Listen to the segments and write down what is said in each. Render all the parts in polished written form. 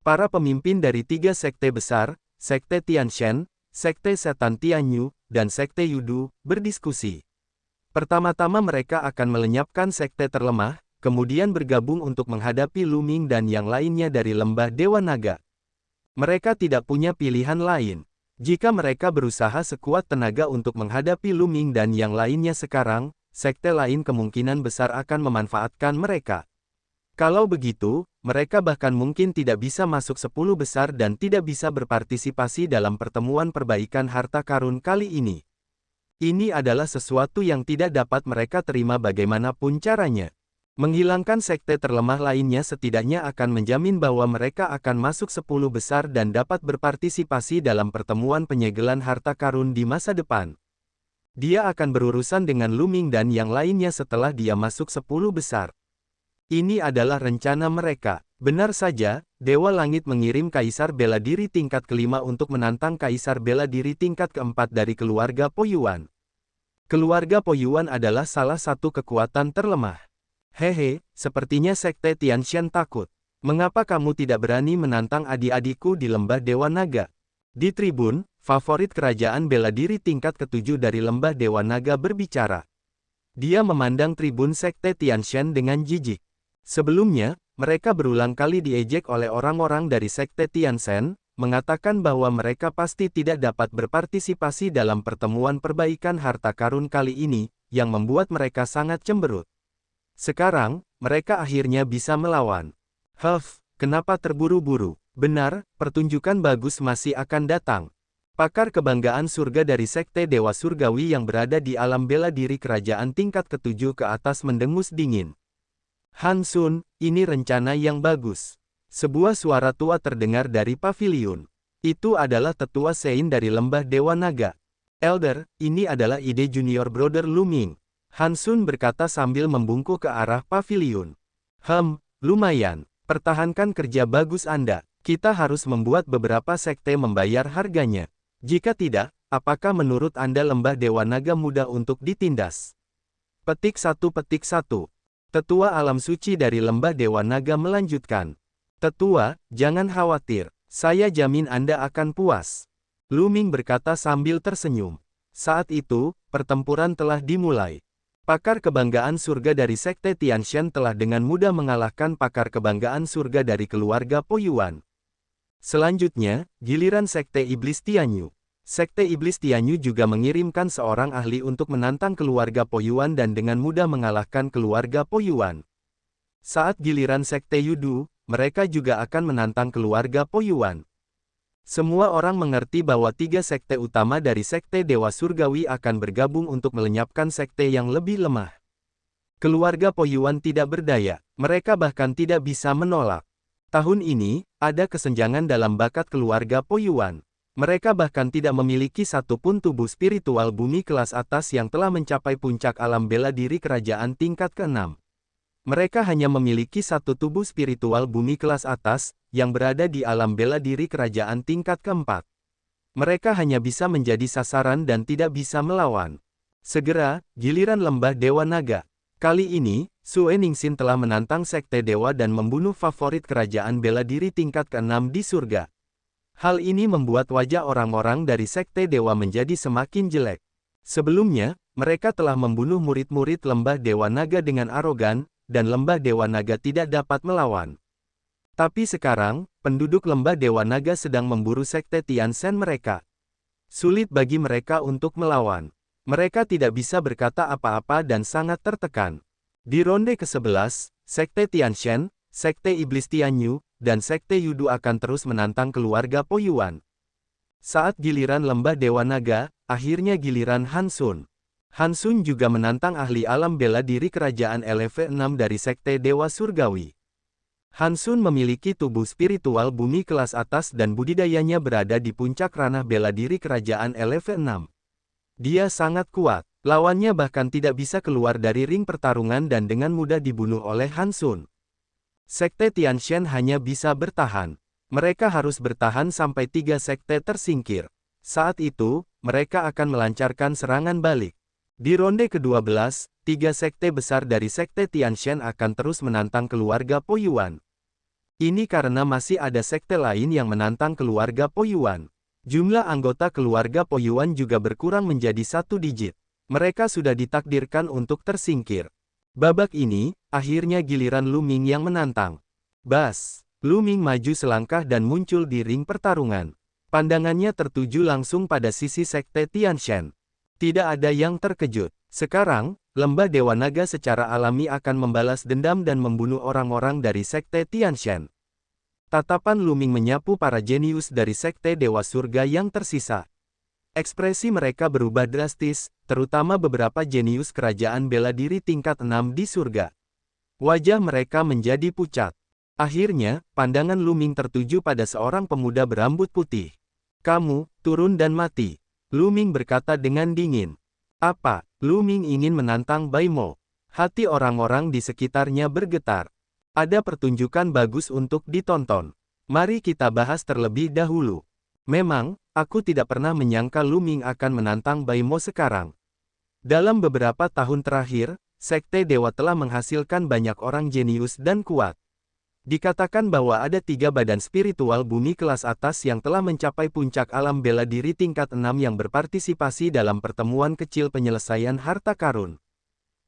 Para pemimpin dari 3 sekte besar, Sekte Tianshan, Sekte Setan Tianyu, dan Sekte Yudu, berdiskusi. Pertama-tama mereka akan melenyapkan sekte terlemah, kemudian bergabung untuk menghadapi Lu Ming dan yang lainnya dari Lembah Dewa Naga. Mereka tidak punya pilihan lain. Jika mereka berusaha sekuat tenaga untuk menghadapi Lu Ming dan yang lainnya sekarang, sekte lain kemungkinan besar akan memanfaatkan mereka. Kalau begitu, mereka bahkan mungkin tidak bisa masuk 10 besar dan tidak bisa berpartisipasi dalam pertemuan perbaikan harta karun kali ini. Ini adalah sesuatu yang tidak dapat mereka terima bagaimanapun caranya. Menghilangkan sekte terlemah lainnya setidaknya akan menjamin bahwa mereka akan masuk 10 besar dan dapat berpartisipasi dalam pertemuan penyegelan harta karun di masa depan. Dia akan berurusan dengan Lu Ming dan yang lainnya setelah dia masuk 10 besar. Ini adalah rencana mereka. Benar saja, Dewa Langit mengirim Kaisar Bela Diri tingkat kelima untuk menantang Kaisar Bela Diri tingkat keempat dari keluarga Po Yuan. Keluarga Po Yuan adalah salah satu kekuatan terlemah. Hehe, sepertinya Sekte Tianshan takut. Mengapa kamu tidak berani menantang adik-adikku di Lembah Dewa Naga? Di tribun, favorit kerajaan bela diri tingkat ketujuh dari Lembah Dewa Naga berbicara. Dia memandang tribun Sekte Tianshan dengan jijik. Sebelumnya, mereka berulang kali diejek oleh orang-orang dari Sekte Tianshan, mengatakan bahwa mereka pasti tidak dapat berpartisipasi dalam pertemuan perbaikan harta karun kali ini, yang membuat mereka sangat cemberut. Sekarang, mereka akhirnya bisa melawan. Kenapa terburu-buru? Benar, pertunjukan bagus masih akan datang. Pakar kebanggaan surga dari Sekte Dewa Surgawi yang berada di alam bela diri kerajaan tingkat ketujuh ke atas mendengus dingin. Han Sun, ini rencana yang bagus. Sebuah suara tua terdengar dari paviliun. Itu adalah tetua Sein dari Lembah Dewa Naga. Elder, ini adalah ide junior brother Lu Ming. Han Sun berkata sambil membungkuk ke arah paviliun. Lumayan. Pertahankan kerja bagus Anda. Kita harus membuat beberapa sekte membayar harganya. Jika tidak, apakah menurut Anda Lembah Dewa Naga mudah untuk ditindas? Petik 1. Tetua alam suci dari Lembah Dewa Naga melanjutkan. Tetua, jangan khawatir. Saya jamin Anda akan puas. Lu Ming berkata sambil tersenyum. Saat itu, pertempuran telah dimulai. Pakar kebanggaan surga dari Sekte Tianshan telah dengan mudah mengalahkan pakar kebanggaan surga dari keluarga Po Yuan. Selanjutnya, giliran Sekte Iblis Tianyu. Sekte Iblis Tianyu juga mengirimkan seorang ahli untuk menantang keluarga Po Yuan dan dengan mudah mengalahkan keluarga Po Yuan. Saat giliran Sekte Yudu, mereka juga akan menantang keluarga Po Yuan. Semua orang mengerti bahwa 3 sekte utama dari Sekte Dewa Surgawi akan bergabung untuk melenyapkan sekte yang lebih lemah. Keluarga Po Yuan tidak berdaya, mereka bahkan tidak bisa menolak. Tahun ini, ada kesenjangan dalam bakat keluarga Po Yuan. Mereka bahkan tidak memiliki satupun tubuh spiritual bumi kelas atas yang telah mencapai puncak alam bela diri kerajaan tingkat ke-6. Mereka hanya memiliki satu tubuh spiritual bumi kelas atas, yang berada di alam bela diri kerajaan tingkat ke-4. Mereka hanya bisa menjadi sasaran dan tidak bisa melawan. Segera, giliran Lembah Dewa Naga. Kali ini, Sue Ningsin telah menantang Sekte Dewa dan membunuh favorit kerajaan bela diri tingkat ke-6 di surga. Hal ini membuat wajah orang-orang dari Sekte Dewa menjadi semakin jelek. Sebelumnya, mereka telah membunuh murid-murid Lembah Dewa Naga dengan arogan, dan Lembah Dewa Naga tidak dapat melawan. Tapi sekarang, penduduk Lembah Dewa Naga sedang memburu Sekte Tianshan mereka. Sulit bagi mereka untuk melawan. Mereka tidak bisa berkata apa-apa dan sangat tertekan. Di ronde ke-11, Sekte Tianshan, Sekte Iblis Tianyu, dan Sekte Yudu akan terus menantang keluarga Po Yuan. Saat giliran Lembah Dewa Naga, akhirnya giliran Han Sun. Han Sun juga menantang ahli alam bela diri kerajaan LV6 dari Sekte Dewa Surgawi. Han Sun memiliki tubuh spiritual bumi kelas atas dan budidayanya berada di puncak ranah bela diri kerajaan LV6. Dia sangat kuat, lawannya bahkan tidak bisa keluar dari ring pertarungan dan dengan mudah dibunuh oleh Han Sun. Sekte Tianshan hanya bisa bertahan. Mereka harus bertahan sampai 3 sekte tersingkir. Saat itu, mereka akan melancarkan serangan balik. Di ronde ke-12, 3 sekte besar dari Sekte Tianshan akan terus menantang keluarga Po Yuan. Ini karena masih ada sekte lain yang menantang keluarga Po Yuan. Jumlah anggota keluarga Po Yuan juga berkurang menjadi 1 digit. Mereka sudah ditakdirkan untuk tersingkir. Babak ini, akhirnya giliran Lu Ming yang menantang. Bas! Lu Ming maju selangkah dan muncul di ring pertarungan. Pandangannya tertuju langsung pada sisi sekte Tianshan. Tidak ada yang terkejut. Sekarang, lembah Dewa Naga secara alami akan membalas dendam dan membunuh orang-orang dari sekte Tianshan. Tatapan Lu Ming menyapu para jenius dari sekte Dewa Surga yang tersisa. Ekspresi mereka berubah drastis, terutama beberapa jenius kerajaan bela diri tingkat 6 di surga. Wajah mereka menjadi pucat. Akhirnya, pandangan Lu Ming tertuju pada seorang pemuda berambut putih. "Kamu, turun dan mati," Lu Ming berkata dengan dingin. Apa? Lu Ming ingin menantang Bai Mo. Hati orang-orang di sekitarnya bergetar. Ada pertunjukan bagus untuk ditonton. Mari kita bahas terlebih dahulu. Memang, aku tidak pernah menyangka Lu Ming akan menantang Bai Mo sekarang. Dalam beberapa tahun terakhir, Sekte Dewa telah menghasilkan banyak orang jenius dan kuat. Dikatakan bahwa ada 3 badan spiritual bumi kelas atas yang telah mencapai puncak alam bela diri tingkat 6 yang berpartisipasi dalam pertemuan kecil penyelesaian harta karun.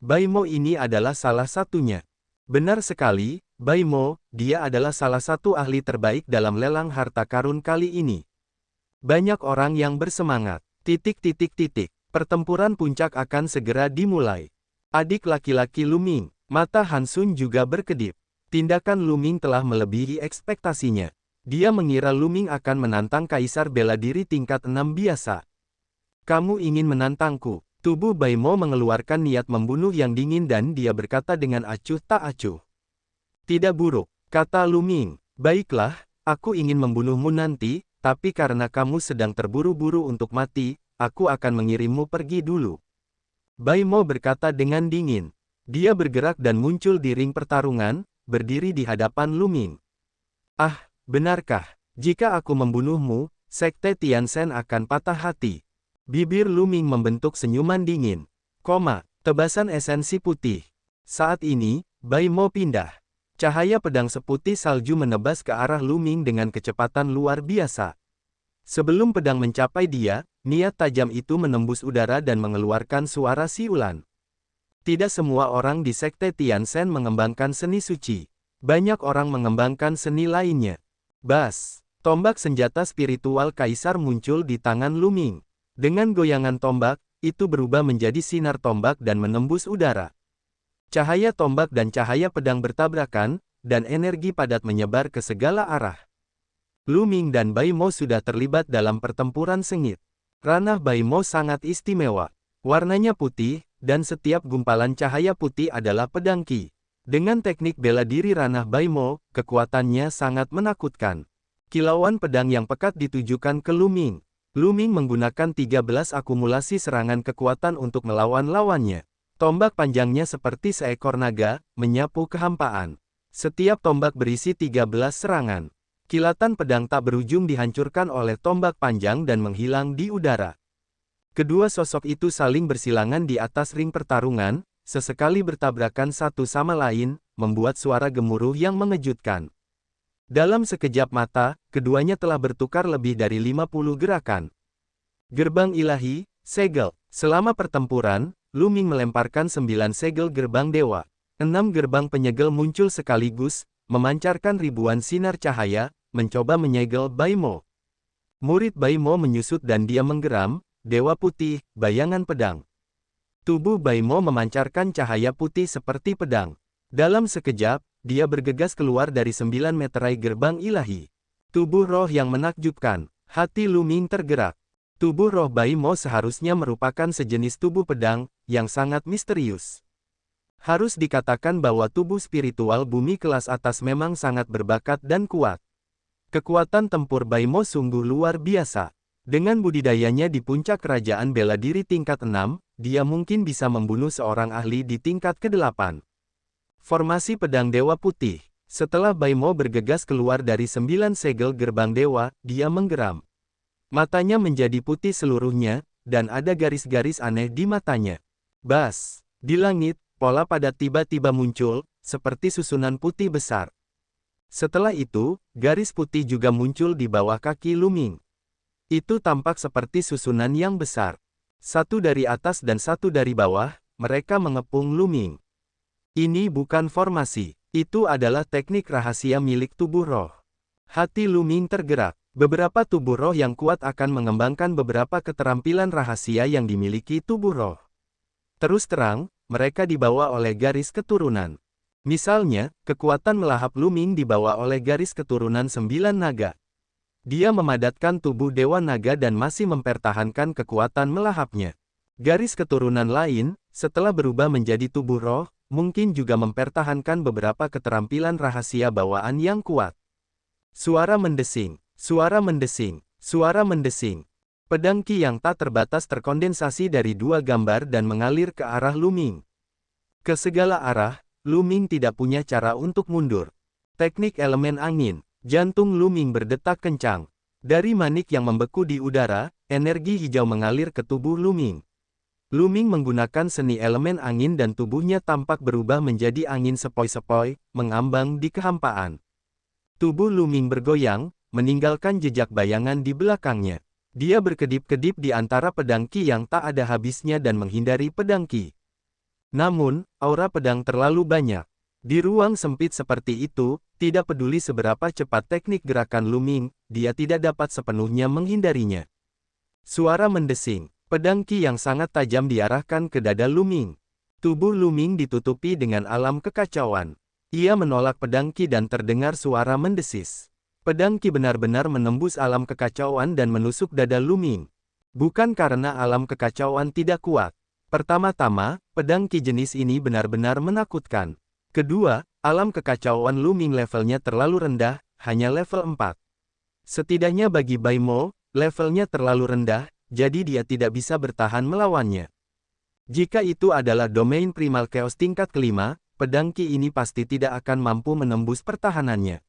Bai Mo ini adalah salah satunya. Benar sekali, Bai Mo, dia adalah salah satu ahli terbaik dalam lelang harta karun kali ini. Banyak orang yang bersemangat. Pertempuran puncak akan segera dimulai. Adik laki-laki Lu Ming, mata Han Sun juga berkedip. Tindakan Lu Ming telah melebihi ekspektasinya. Dia mengira Lu Ming akan menantang kaisar bela diri tingkat 6 biasa. Kamu ingin menantangku? Tubuh Bai Mo mengeluarkan niat membunuh yang dingin dan dia berkata dengan acuh tak acuh. Tidak buruk, kata Lu Ming. Baiklah, aku ingin membunuhmu nanti, tapi karena kamu sedang terburu-buru untuk mati, aku akan mengirimmu pergi dulu. Bai Mo berkata dengan dingin. Dia bergerak dan muncul di ring pertarungan, berdiri di hadapan Lu Ming. Ah, benarkah? Jika aku membunuhmu, Sekte Tianchen akan patah hati. Bibir Lu Ming membentuk senyuman dingin. Tebasan esensi putih. Saat ini, Bai Mo pindah. Cahaya pedang seputih salju menebas ke arah Lu Ming dengan kecepatan luar biasa. Sebelum pedang mencapai dia, niat tajam itu menembus udara dan mengeluarkan suara siulan. Tidak semua orang di Sekte Tianchen mengembangkan seni suci. Banyak orang mengembangkan seni lainnya. Bas! Tombak senjata spiritual kaisar muncul di tangan Lu Ming. Dengan goyangan tombak, itu berubah menjadi sinar tombak dan menembus udara. Cahaya tombak dan cahaya pedang bertabrakan, dan energi padat menyebar ke segala arah. Lu Ming dan Bai Mo sudah terlibat dalam pertempuran sengit. Ranah Bai Mo sangat istimewa. Warnanya putih, dan setiap gumpalan cahaya putih adalah pedang Qi. Dengan teknik bela diri ranah Bai Mo, kekuatannya sangat menakutkan. Kilauan pedang yang pekat ditujukan ke Lu Ming. Lu Ming menggunakan 13 akumulasi serangan kekuatan untuk melawan lawannya. Tombak panjangnya seperti seekor naga, menyapu kehampaan. Setiap tombak berisi 13 serangan. Kilatan pedang tak berujung dihancurkan oleh tombak panjang dan menghilang di udara. Kedua sosok itu saling bersilangan di atas ring pertarungan, sesekali bertabrakan satu sama lain, membuat suara gemuruh yang mengejutkan. Dalam sekejap mata, keduanya telah bertukar lebih dari 50 gerakan. Gerbang ilahi, segel. Selama pertempuran, Lu Ming melemparkan 9 segel gerbang dewa. 6 gerbang penyegel muncul sekaligus, memancarkan ribuan sinar cahaya, mencoba menyegel Bai Mo. Murid Bai Mo menyusut dan dia menggeram, Dewa Putih, bayangan pedang. Tubuh Bai Mo memancarkan cahaya putih seperti pedang. Dalam sekejap, dia bergegas keluar dari 9 meterai gerbang ilahi. Tubuh roh yang menakjubkan. Hati Lu Ming tergerak. Tubuh roh Bai Mo seharusnya merupakan sejenis tubuh pedang, yang sangat misterius. Harus dikatakan bahwa tubuh spiritual bumi kelas atas memang sangat berbakat dan kuat. Kekuatan tempur Bai Mo sungguh luar biasa. Dengan budidayanya di puncak kerajaan bela diri tingkat 6, dia mungkin bisa membunuh seorang ahli di tingkat ke-8. Formasi pedang Dewa Putih. Setelah Bai Mo bergegas keluar dari 9 segel gerbang dewa, dia menggeram. Matanya menjadi putih seluruhnya, dan ada garis-garis aneh di matanya. Bas! Di langit, pola padat tiba-tiba muncul, seperti susunan putih besar. Setelah itu, garis putih juga muncul di bawah kaki Lu Ming. Itu tampak seperti susunan yang besar. Satu dari atas dan satu dari bawah, mereka mengepung Lu Ming. Ini bukan formasi, itu adalah teknik rahasia milik tubuh roh. Hati Lu Ming tergerak. Beberapa tubuh roh yang kuat akan mengembangkan beberapa keterampilan rahasia yang dimiliki tubuh roh. Terus terang, mereka dibawa oleh garis keturunan. Misalnya, kekuatan melahap Lu Ming dibawa oleh garis keturunan 9 naga. Dia memadatkan tubuh Dewa Naga dan masih mempertahankan kekuatan melahapnya. Garis keturunan lain, setelah berubah menjadi tubuh roh, mungkin juga mempertahankan beberapa keterampilan rahasia bawaan yang kuat. Suara mendesing. Suara mendesing, suara mendesing. Pedang Qi yang tak terbatas terkondensasi dari dua gambar dan mengalir ke arah Lu Ming. Ke segala arah, Lu Ming tidak punya cara untuk mundur. Teknik elemen angin, jantung Lu Ming berdetak kencang. Dari manik yang membeku di udara, energi hijau mengalir ke tubuh Lu Ming. Lu Ming menggunakan seni elemen angin dan tubuhnya tampak berubah menjadi angin sepoi-sepoi, mengambang di kehampaan. Tubuh Lu Ming bergoyang, meninggalkan jejak bayangan di belakangnya. Dia berkedip-kedip di antara pedang Qi yang tak ada habisnya dan menghindari pedang Qi. Namun, aura pedang terlalu banyak. Di ruang sempit seperti itu, tidak peduli seberapa cepat teknik gerakan Lu Ming, dia tidak dapat sepenuhnya menghindarinya. Suara mendesing. Pedang Qi yang sangat tajam diarahkan ke dada Lu Ming. Tubuh Lu Ming ditutupi dengan alam kekacauan. Ia menolak pedang Qi dan terdengar suara mendesis. Pedang Qi benar-benar menembus alam kekacauan dan menusuk dada Lu Ming. Bukan karena alam kekacauan tidak kuat. Pertama-tama, pedang Qi jenis ini benar-benar menakutkan. Kedua, alam kekacauan Lu Ming levelnya terlalu rendah, hanya level 4. Setidaknya bagi Bai Mo, levelnya terlalu rendah, jadi dia tidak bisa bertahan melawannya. Jika itu adalah domain primal chaos tingkat kelima, pedang Qi ini pasti tidak akan mampu menembus pertahanannya.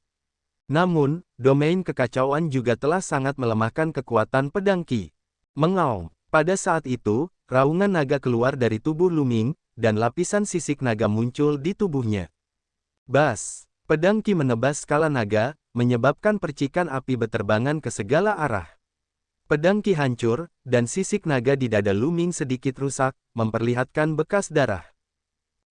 Namun, domain kekacauan juga telah sangat melemahkan kekuatan pedang Qi. Mengaum. Pada saat itu, raungan naga keluar dari tubuh Lu Ming, dan lapisan sisik naga muncul di tubuhnya. Bas! Pedang Qi menebas skala naga, menyebabkan percikan api beterbangan ke segala arah. Pedang Qi hancur, dan sisik naga di dada Lu Ming sedikit rusak, memperlihatkan bekas darah.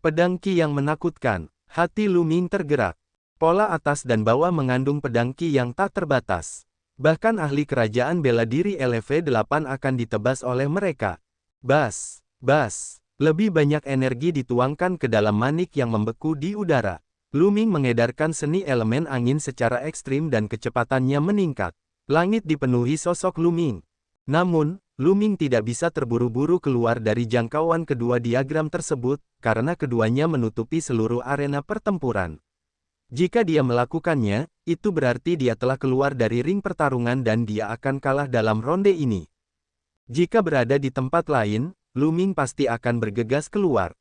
Pedang Qi yang menakutkan. Hati Lu Ming tergerak. Pola atas dan bawah mengandung pedang Qi yang tak terbatas. Bahkan ahli kerajaan bela diri LV8 akan ditebas oleh mereka. Bas! Bas! Lebih banyak energi dituangkan ke dalam manik yang membeku di udara. Lu Ming mengedarkan seni elemen angin secara ekstrim dan kecepatannya meningkat. Langit dipenuhi sosok Lu Ming. Namun, Lu Ming tidak bisa terburu-buru keluar dari jangkauan kedua diagram tersebut, karena keduanya menutupi seluruh arena pertempuran. Jika dia melakukannya, itu berarti dia telah keluar dari ring pertarungan dan dia akan kalah dalam ronde ini. Jika berada di tempat lain, Lu Ming pasti akan bergegas keluar.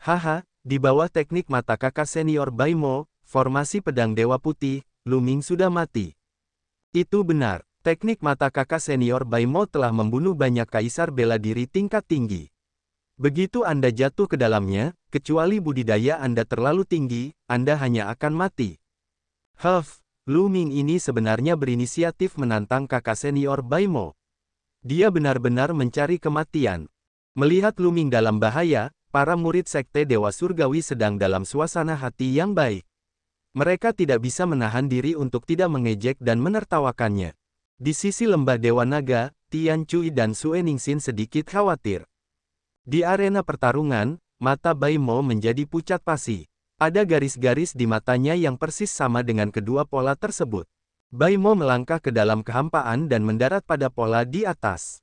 Haha, di bawah teknik mata kakak senior Bai Mo, formasi pedang Dewa Putih, Lu Ming sudah mati. Itu benar, teknik mata kakak senior Bai Mo telah membunuh banyak kaisar bela diri tingkat tinggi. Begitu Anda jatuh ke dalamnya, kecuali budidaya Anda terlalu tinggi, Anda hanya akan mati. Lu Ming ini sebenarnya berinisiatif menantang kakak senior Bai Mo. Dia benar-benar mencari kematian. Melihat Lu Ming dalam bahaya, para murid Sekte Dewa Surgawi sedang dalam suasana hati yang baik. Mereka tidak bisa menahan diri untuk tidak mengejek dan menertawakannya. Di sisi lembah Dewa Naga, Tian Cui dan Sue Ningxin sedikit khawatir. Di arena pertarungan, mata Bai Mo menjadi pucat pasi. Ada garis-garis di matanya yang persis sama dengan kedua pola tersebut. Bai Mo melangkah ke dalam kehampaan dan mendarat pada pola di atas.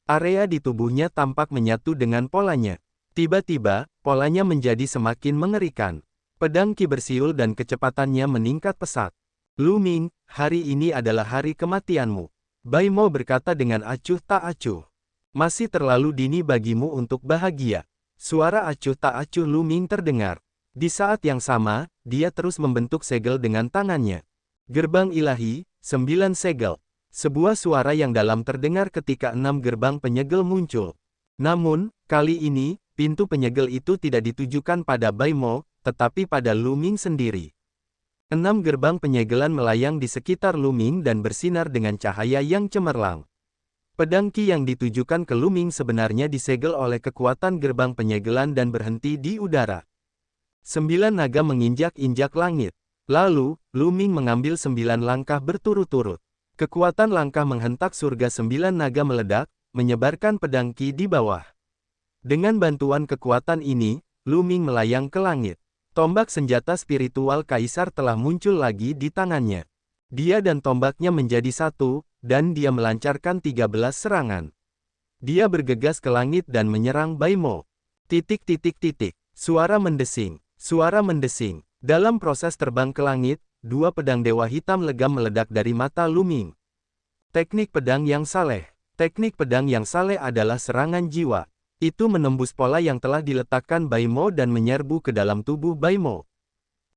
Area di tubuhnya tampak menyatu dengan polanya. Tiba-tiba, polanya menjadi semakin mengerikan. Pedang Qi bersiul dan kecepatannya meningkat pesat. Lu Ming, hari ini adalah hari kematianmu. Bai Mo berkata dengan acuh tak acuh. Masih terlalu dini bagimu untuk bahagia. Suara acuh tak acuh Lu Ming terdengar. Di saat yang sama, dia terus membentuk segel dengan tangannya. Gerbang ilahi, 9 segel. Sebuah suara yang dalam terdengar ketika 6 gerbang penyegel muncul. Namun, kali ini, pintu penyegel itu tidak ditujukan pada Bai Mo, tetapi pada Lu Ming sendiri. 6 gerbang penyegelan melayang di sekitar Luming dan bersinar dengan cahaya yang cemerlang. Pedang Qi yang ditujukan ke Luming sebenarnya disegel oleh kekuatan gerbang penyegelan dan berhenti di udara. 9 naga menginjak-injak langit. Lalu, Luming mengambil 9 langkah berturut-turut. Kekuatan langkah menghentak surga 9 naga meledak, menyebarkan pedang Qi di bawah. Dengan bantuan kekuatan ini, Luming melayang ke langit. Tombak senjata spiritual kaisar telah muncul lagi di tangannya. Dia dan tombaknya menjadi satu, dan dia melancarkan 13 serangan. Dia bergegas ke langit dan menyerang Bai Mo. Suara mendesing. Suara mendesing. Dalam proses terbang ke langit, 2 pedang dewa hitam legam meledak dari mata Luming. Teknik pedang yang saleh. Teknik pedang yang saleh adalah serangan jiwa. Itu menembus pola yang telah diletakkan Bai Mo dan menyerbu ke dalam tubuh Bai Mo.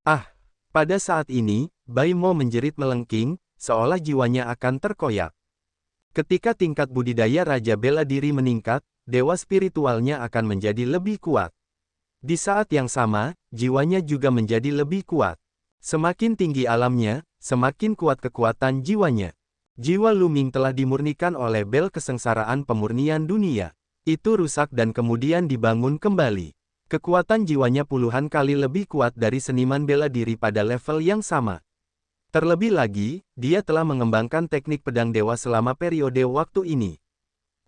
Ah! Pada saat ini, Bai Mo menjerit melengking, seolah jiwanya akan terkoyak. Ketika tingkat budidaya Raja Bela Diri meningkat, dewa spiritualnya akan menjadi lebih kuat. Di saat yang sama, jiwanya juga menjadi lebih kuat. Semakin tinggi alamnya, semakin kuat kekuatan jiwanya. Jiwa Luming telah dimurnikan oleh bel kesengsaraan pemurnian dunia. Itu rusak dan kemudian dibangun kembali. Kekuatan jiwanya puluhan kali lebih kuat dari seniman bela diri pada level yang sama. Terlebih lagi, dia telah mengembangkan teknik pedang dewa selama periode waktu ini.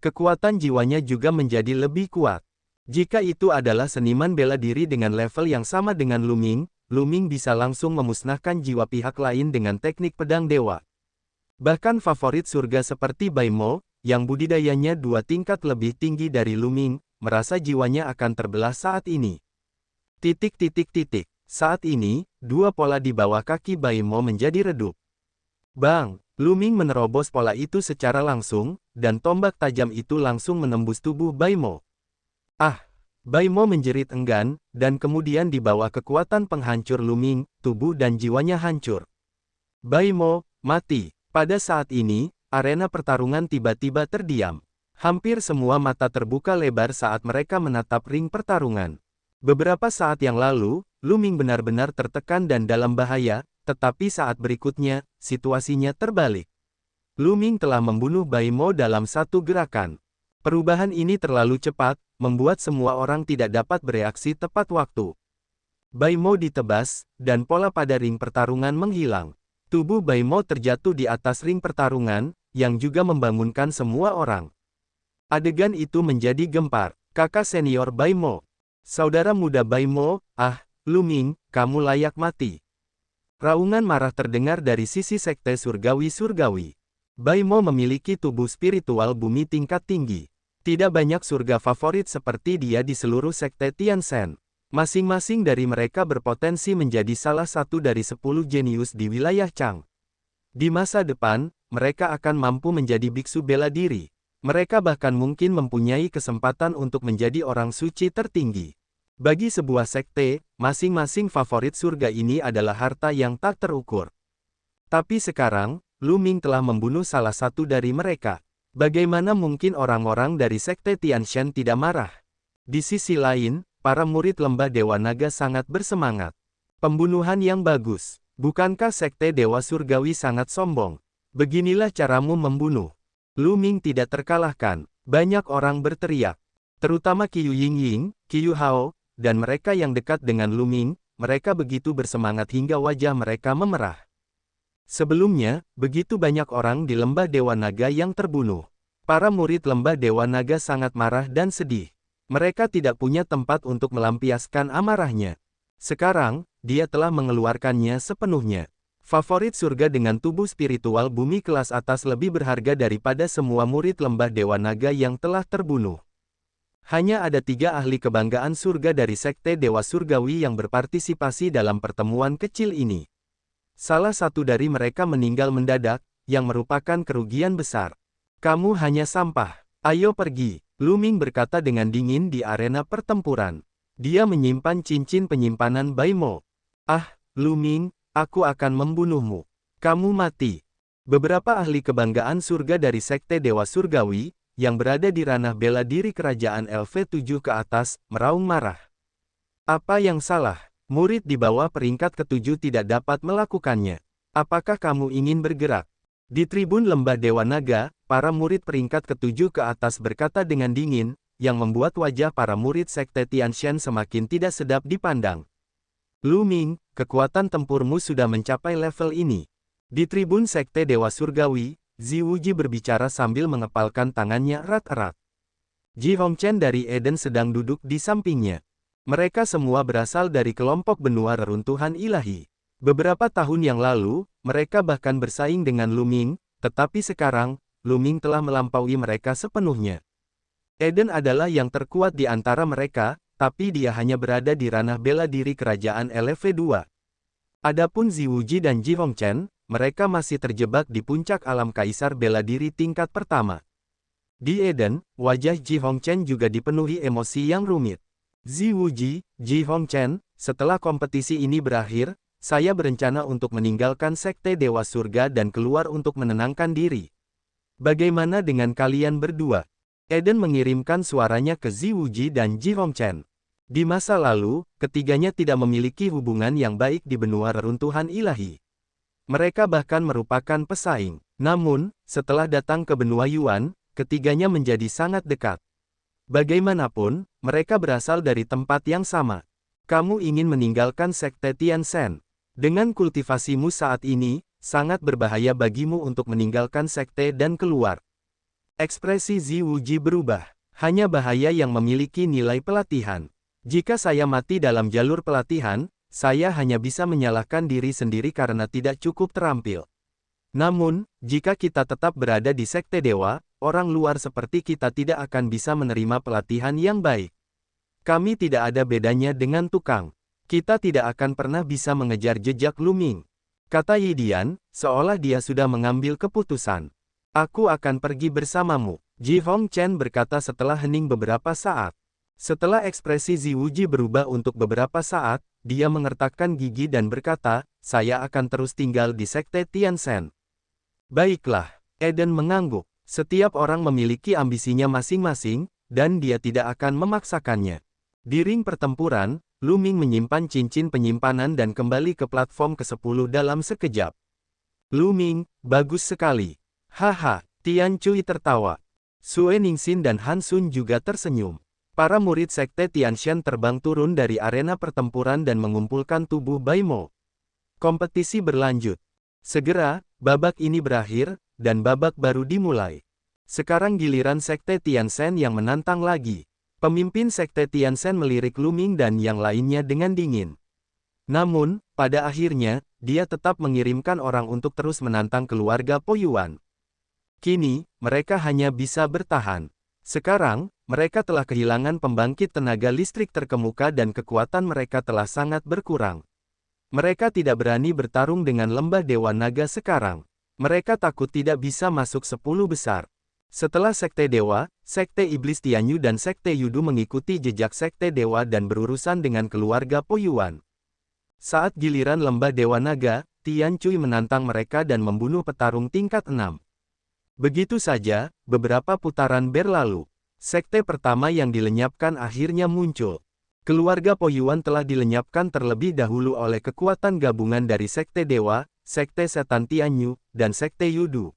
Kekuatan jiwanya juga menjadi lebih kuat. Jika itu adalah seniman bela diri dengan level yang sama dengan Luming, Luming bisa langsung memusnahkan jiwa pihak lain dengan teknik pedang dewa. Bahkan favorit surga seperti Bai Mo, yang budidayanya 2 tingkat lebih tinggi dari Luming, merasa jiwanya akan terbelah saat ini. Saat ini, 2 pola di bawah kaki Bai Mo menjadi redup. Bang! Luming menerobos pola itu secara langsung, dan tombak tajam itu langsung menembus tubuh Bai Mo. Ah! Bai Mo menjerit enggan, dan kemudian di bawah kekuatan penghancur Luming, tubuh dan jiwanya hancur. Bai Mo, mati. Pada saat ini, arena pertarungan tiba-tiba terdiam. Hampir semua mata terbuka lebar saat mereka menatap ring pertarungan. Beberapa saat yang lalu, Luming benar-benar tertekan dan dalam bahaya, tetapi saat berikutnya, situasinya terbalik. Luming telah membunuh Bai Mo dalam satu gerakan. Perubahan ini terlalu cepat, membuat semua orang tidak dapat bereaksi tepat waktu. Bai Mo ditebas, dan pola pada ring pertarungan menghilang. Tubuh Bai Mo terjatuh di atas ring pertarungan, yang juga membangunkan semua orang. Adegan itu menjadi gempar. Kakak senior Bai Mo. Saudara muda Bai Mo, ah, Luming, kamu layak mati. Raungan marah terdengar dari sisi sekte surgawi-surgawi. Bai Mo memiliki tubuh spiritual bumi tingkat tinggi. Tidak banyak surga favorit seperti dia di seluruh sekte Tianchen. Masing-masing dari mereka berpotensi menjadi salah satu dari 10 jenius di wilayah Chang. Di masa depan, mereka akan mampu menjadi biksu bela diri. Mereka bahkan mungkin mempunyai kesempatan untuk menjadi orang suci tertinggi. Bagi sebuah sekte, masing-masing favorit surga ini adalah harta yang tak terukur. Tapi sekarang, Luming telah membunuh salah satu dari mereka. Bagaimana mungkin orang-orang dari sekte Tianchen tidak marah? Di sisi lain, para murid lembah Dewa Naga sangat bersemangat. Pembunuhan yang bagus. Bukankah sekte Dewa Surgawi sangat sombong? Beginilah caramu membunuh. Luming tidak terkalahkan. Banyak orang berteriak. Terutama Qiu Yingying, Qiu Hao, dan mereka yang dekat dengan Luming, mereka begitu bersemangat hingga wajah mereka memerah. Sebelumnya, begitu banyak orang di lembah Dewa Naga yang terbunuh. Para murid lembah Dewa Naga sangat marah dan sedih. Mereka tidak punya tempat untuk melampiaskan amarahnya. Sekarang, dia telah mengeluarkannya sepenuhnya. Favorit surga dengan tubuh spiritual bumi kelas atas lebih berharga daripada semua murid lembah Dewa Naga yang telah terbunuh. Hanya ada 3 ahli kebanggaan surga dari sekte Dewa Surgawi yang berpartisipasi dalam pertemuan kecil ini. Salah satu dari mereka meninggal mendadak, yang merupakan kerugian besar. Kamu hanya sampah. Ayo pergi. Luming berkata dengan dingin di arena pertempuran. Dia menyimpan cincin penyimpanan Bai Mo. Ah, Luming, aku akan membunuhmu. Kamu mati. Beberapa ahli kebanggaan surga dari sekte Dewa Surgawi, yang berada di ranah bela diri kerajaan LV7 ke atas, meraung marah. Apa yang salah? Murid di bawah peringkat ketujuh tidak dapat melakukannya. Apakah kamu ingin bergerak? Di tribun lembah Dewa Naga, para murid peringkat ketujuh ke atas berkata dengan dingin, yang membuat wajah para murid Sekte Tianshan semakin tidak sedap dipandang. Lu Ming, kekuatan tempurmu sudah mencapai level ini. Di tribun Sekte Dewa Surgawi, Ziwuji berbicara sambil mengepalkan tangannya erat-erat. Ji Hongchen dari Eden sedang duduk di sampingnya. Mereka semua berasal dari kelompok benua reruntuhan ilahi. Beberapa tahun yang lalu, mereka bahkan bersaing dengan Lu Ming, tetapi sekarang, Lu Ming telah melampaui mereka sepenuhnya. Eden adalah yang terkuat di antara mereka, tapi dia hanya berada di ranah bela diri kerajaan LV2. Adapun Ziwuji dan Ji Hongchen, mereka masih terjebak di puncak alam kaisar bela diri tingkat pertama. Di Eden, wajah Ji Hongchen juga dipenuhi emosi yang rumit. Ziwuji, Ji Hongchen, setelah kompetisi ini berakhir, saya berencana untuk meninggalkan Sekte Dewa Surga dan keluar untuk menenangkan diri. Bagaimana dengan kalian berdua? Eden mengirimkan suaranya ke Ziwuji dan Ji Hongchen. Di masa lalu, ketiganya tidak memiliki hubungan yang baik di benua reruntuhan ilahi. Mereka bahkan merupakan pesaing. Namun, setelah datang ke benua Yuan, ketiganya menjadi sangat dekat. Bagaimanapun, mereka berasal dari tempat yang sama. Kamu ingin meninggalkan Sekte Tianshan. Dengan kultivasimu saat ini, sangat berbahaya bagimu untuk meninggalkan sekte dan keluar. Ekspresi Ziwuji berubah. Hanya bahaya yang memiliki nilai pelatihan. Jika saya mati dalam jalur pelatihan, saya hanya bisa menyalahkan diri sendiri karena tidak cukup terampil. Namun, jika kita tetap berada di Sekte Dewa, orang luar seperti kita tidak akan bisa menerima pelatihan yang baik. Kami tidak ada bedanya dengan tukang. Kita tidak akan pernah bisa mengejar jejak Lu Ming. Kata Yidian, seolah dia sudah mengambil keputusan. Aku akan pergi bersamamu, Ji Hongchen berkata setelah hening beberapa saat. Setelah ekspresi Ziwuji berubah untuk beberapa saat, dia mengertakkan gigi dan berkata, saya akan terus tinggal di Sekte Tianshan. Baiklah, Eden mengangguk. Setiap orang memiliki ambisinya masing-masing, dan dia tidak akan memaksakannya. Di ring pertempuran, Lu Ming menyimpan cincin penyimpanan dan kembali ke platform ke-10 dalam sekejap. Lu Ming, bagus sekali. Haha, Tian Cui tertawa. Sue Ningxin dan Han Sun juga tersenyum. Para murid Sekte Tianshan terbang turun dari arena pertempuran dan mengumpulkan tubuh Baimo. Kompetisi berlanjut. Segera, babak ini berakhir, dan babak baru dimulai. Sekarang giliran Sekte Tianshan yang menantang lagi. Pemimpin Sekte Tianshan melirik Lu Ming dan yang lainnya dengan dingin. Namun, pada akhirnya, dia tetap mengirimkan orang untuk terus menantang keluarga Po Yuan. Kini, mereka hanya bisa bertahan. Sekarang, mereka telah kehilangan pembangkit tenaga listrik terkemuka dan kekuatan mereka telah sangat berkurang. Mereka tidak berani bertarung dengan lembah Dewa Naga sekarang. Mereka takut tidak bisa masuk 10 besar. Setelah Sekte Dewa, Sekte Iblis Tianyu dan Sekte Yudu mengikuti jejak Sekte Dewa dan berurusan dengan keluarga Po Yuan. Saat giliran lembah Dewa Naga, Tian Cui menantang mereka dan membunuh petarung tingkat 6. Begitu saja, beberapa putaran berlalu. Sekte pertama yang dilenyapkan akhirnya muncul. Keluarga Po Yuan telah dilenyapkan terlebih dahulu oleh kekuatan gabungan dari Sekte Dewa, Sekte Setan Tianyu, dan Sekte Yudu.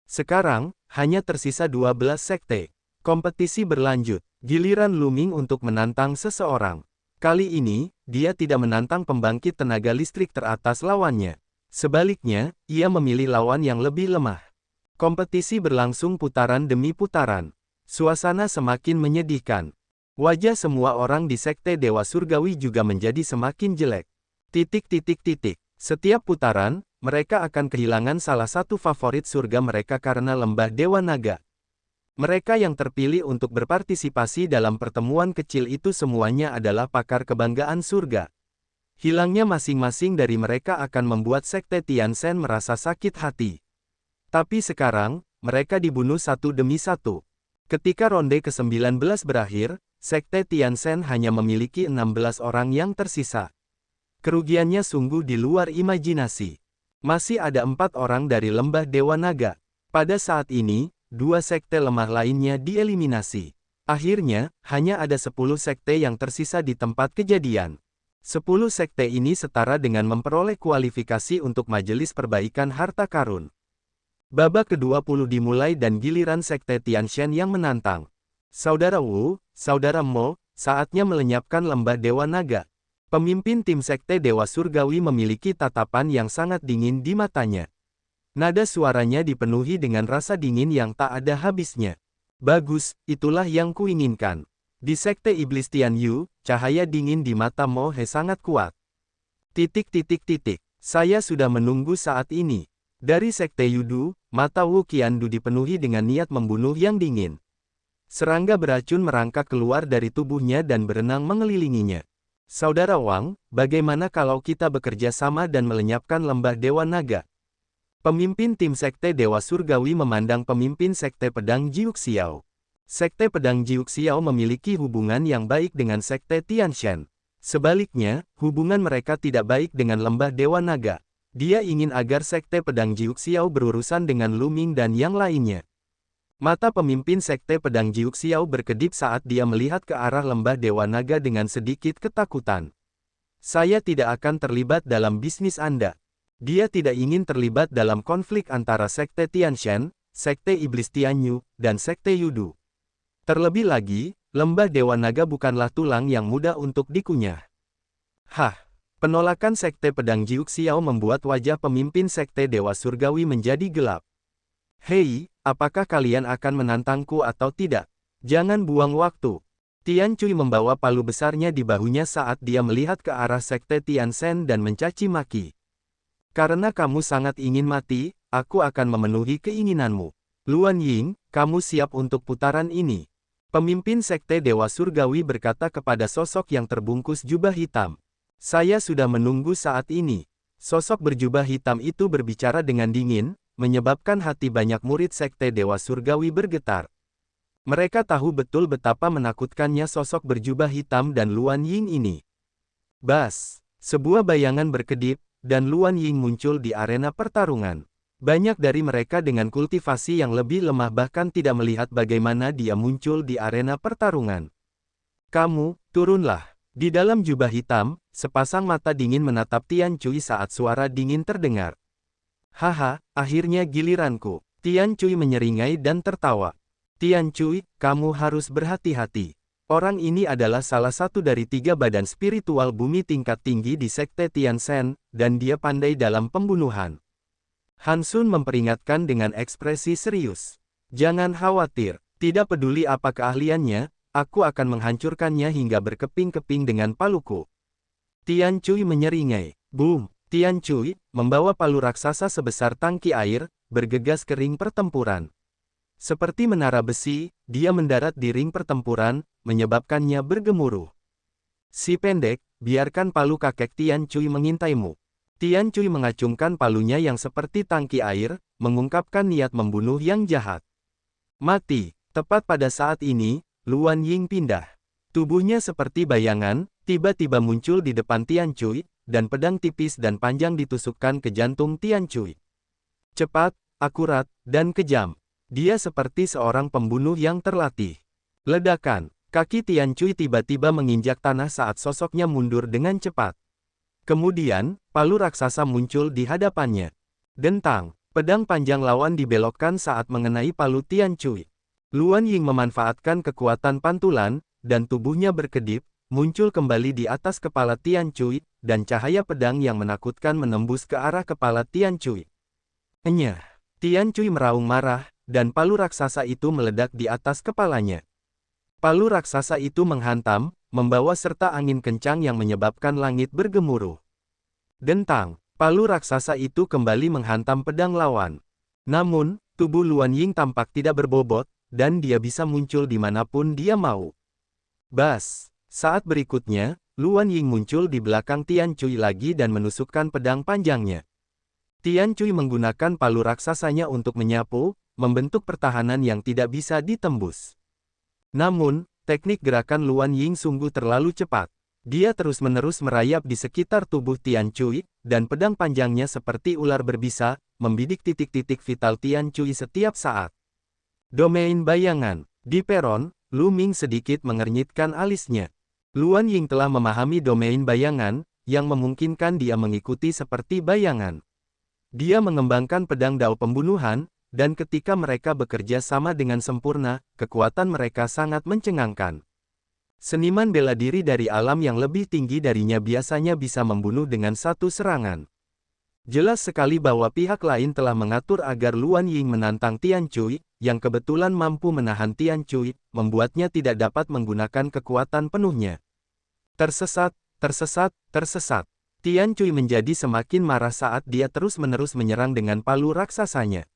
Sekarang, hanya tersisa 12 sekte. Kompetisi berlanjut. Giliran Lu Ming untuk menantang seseorang. Kali ini, dia tidak menantang pembangkit tenaga listrik teratas lawannya. Sebaliknya, ia memilih lawan yang lebih lemah. Kompetisi berlangsung putaran demi putaran. Suasana semakin menyedihkan. Wajah semua orang di Sekte Dewa Surgawi juga menjadi semakin jelek. Setiap putaran, mereka akan kehilangan salah satu favorit surga mereka karena lembah Dewa Naga. Mereka yang terpilih untuk berpartisipasi dalam pertemuan kecil itu semuanya adalah pakar kebanggaan surga. Hilangnya masing-masing dari mereka akan membuat Sekte Tianshan merasa sakit hati. Tapi sekarang, mereka dibunuh satu demi satu. Ketika ronde ke-19 berakhir, Sekte Tianshan hanya memiliki 16 orang yang tersisa. Kerugiannya sungguh di luar imajinasi. Masih ada 4 orang dari lembah Dewa Naga. Pada saat ini, 2 sekte lemah lainnya dieliminasi. Akhirnya, hanya ada 10 sekte yang tersisa di tempat kejadian. 10 sekte ini setara dengan memperoleh kualifikasi untuk Majelis Perbaikan Harta Karun. Babak ke-20 dimulai dan giliran sekte Tianshan yang menantang. Saudara Wu, Saudara Mo, saatnya melenyapkan lembah Dewa Naga. Pemimpin tim sekte Dewa Surgawi memiliki tatapan yang sangat dingin di matanya. Nada suaranya dipenuhi dengan rasa dingin yang tak ada habisnya. Bagus, itulah yang kuinginkan. Di sekte Iblis Tian Yu, cahaya dingin di mata Mo He sangat kuat. Saya sudah menunggu saat ini. Dari sekte Yudu, mata Wu Qiandu dipenuhi dengan niat membunuh yang dingin. Serangga beracun merangkak keluar dari tubuhnya dan berenang mengelilinginya. Saudara Wang, bagaimana kalau kita bekerja sama dan melenyapkan lembah Dewa Naga? Pemimpin tim sekte Dewa Surgawi memandang pemimpin sekte pedang Jiuxiao. Sekte pedang Jiuxiao memiliki hubungan yang baik dengan sekte Tianshan. Sebaliknya, hubungan mereka tidak baik dengan lembah Dewa Naga. Dia ingin agar sekte pedang Jiuxiao berurusan dengan Lu Ming dan yang lainnya. Mata pemimpin sekte pedang Jiuxiao berkedip saat dia melihat ke arah lembah Dewa Naga dengan sedikit ketakutan. Saya tidak akan terlibat dalam bisnis Anda. Dia tidak ingin terlibat dalam konflik antara sekte Tianshan, sekte Iblis Tianyu, dan sekte Yudu. Terlebih lagi, lembah Dewa Naga bukanlah tulang yang mudah untuk dikunyah. Penolakan sekte pedang Jiuxiao membuat wajah pemimpin sekte Dewa Surgawi menjadi gelap. Hei, apakah kalian akan menantangku atau tidak? Jangan buang waktu. Tian Cui membawa palu besarnya di bahunya saat dia melihat ke arah sekte Tiansen dan mencaci maki. Karena kamu sangat ingin mati, aku akan memenuhi keinginanmu. Luan Ying, kamu siap untuk putaran ini? Pemimpin sekte Dewa Surgawi berkata kepada sosok yang terbungkus jubah hitam. Saya sudah menunggu saat ini. Sosok berjubah hitam itu berbicara dengan dingin, menyebabkan hati banyak murid sekte Dewa Surgawi bergetar. Mereka tahu betul betapa menakutkannya sosok berjubah hitam dan Luan Ying ini. Bas! Sebuah bayangan berkedip, dan Luan Ying muncul di arena pertarungan. Banyak dari mereka dengan kultivasi yang lebih lemah bahkan tidak melihat bagaimana dia muncul di arena pertarungan. Kamu, turunlah. Di dalam jubah hitam, sepasang mata dingin menatap Tian Cui saat suara dingin terdengar. Haha, akhirnya giliranku. Tian Cui menyeringai dan tertawa. Tian Cui, kamu harus berhati-hati. Orang ini adalah salah satu dari 3 badan spiritual bumi tingkat tinggi di sekte Tiansen, dan dia pandai dalam pembunuhan. Han Sun memperingatkan dengan ekspresi serius. Jangan khawatir, tidak peduli apa keahliannya, aku akan menghancurkannya hingga berkeping-keping dengan paluku. Tian Cui menyeringai. Boom! Tian Cui, membawa palu raksasa sebesar tangki air, bergegas ke ring pertempuran. Seperti menara besi, dia mendarat di ring pertempuran, menyebabkannya bergemuruh. Si pendek, biarkan palu kakek Tian Cui mengintaimu. Tian Cui mengacungkan palunya yang seperti tangki air, mengungkapkan niat membunuh yang jahat. Mati. Tepat pada saat ini, Luan Ying pindah. Tubuhnya seperti bayangan, tiba-tiba muncul di depan Tian Cui, dan pedang tipis dan panjang ditusukkan ke jantung Tian Cui. Cepat, akurat, dan kejam. Dia seperti seorang pembunuh yang terlatih. Ledakan. Kaki Tian Cui tiba-tiba menginjak tanah saat sosoknya mundur dengan cepat. Kemudian, palu raksasa muncul di hadapannya. Dentang. Pedang panjang lawan dibelokkan saat mengenai palu Tian Cui. Luan Ying memanfaatkan kekuatan pantulan, dan tubuhnya berkedip, muncul kembali di atas kepala Tian Cui, dan cahaya pedang yang menakutkan menembus ke arah kepala Tian Cui. Enyah. Tian Cui meraung marah, dan palu raksasa itu meledak di atas kepalanya. Palu raksasa itu menghantam, membawa serta angin kencang yang menyebabkan langit bergemuruh. Dentang. Palu raksasa itu kembali menghantam pedang lawan. Namun, tubuh Luan Ying tampak tidak berbobot, dan dia bisa muncul dimanapun dia mau. Bas! Saat berikutnya, Luan Ying muncul di belakang Tian Cui lagi dan menusukkan pedang panjangnya. Tian Cui menggunakan palu raksasanya untuk menyapu, membentuk pertahanan yang tidak bisa ditembus. Namun, teknik gerakan Luan Ying sungguh terlalu cepat. Dia terus-menerus merayap di sekitar tubuh Tian Cui, dan pedang panjangnya seperti ular berbisa, membidik titik-titik vital Tian Cui setiap saat. Domain bayangan. Di peron, Lu Ming sedikit mengernyitkan alisnya. Luan Ying telah memahami domain bayangan, yang memungkinkan dia mengikuti seperti bayangan. Dia mengembangkan pedang dao pembunuhan, dan ketika mereka bekerja sama dengan sempurna, kekuatan mereka sangat mencengangkan. Seniman bela diri dari alam yang lebih tinggi darinya biasanya bisa membunuh dengan satu serangan. Jelas sekali bahwa pihak lain telah mengatur agar Luan Ying menantang Tian Cui, yang kebetulan mampu menahan Tian Cui, membuatnya tidak dapat menggunakan kekuatan penuhnya. Tersesat, tersesat, tersesat. Tian Cui menjadi semakin marah saat dia terus-menerus menyerang dengan palu raksasanya.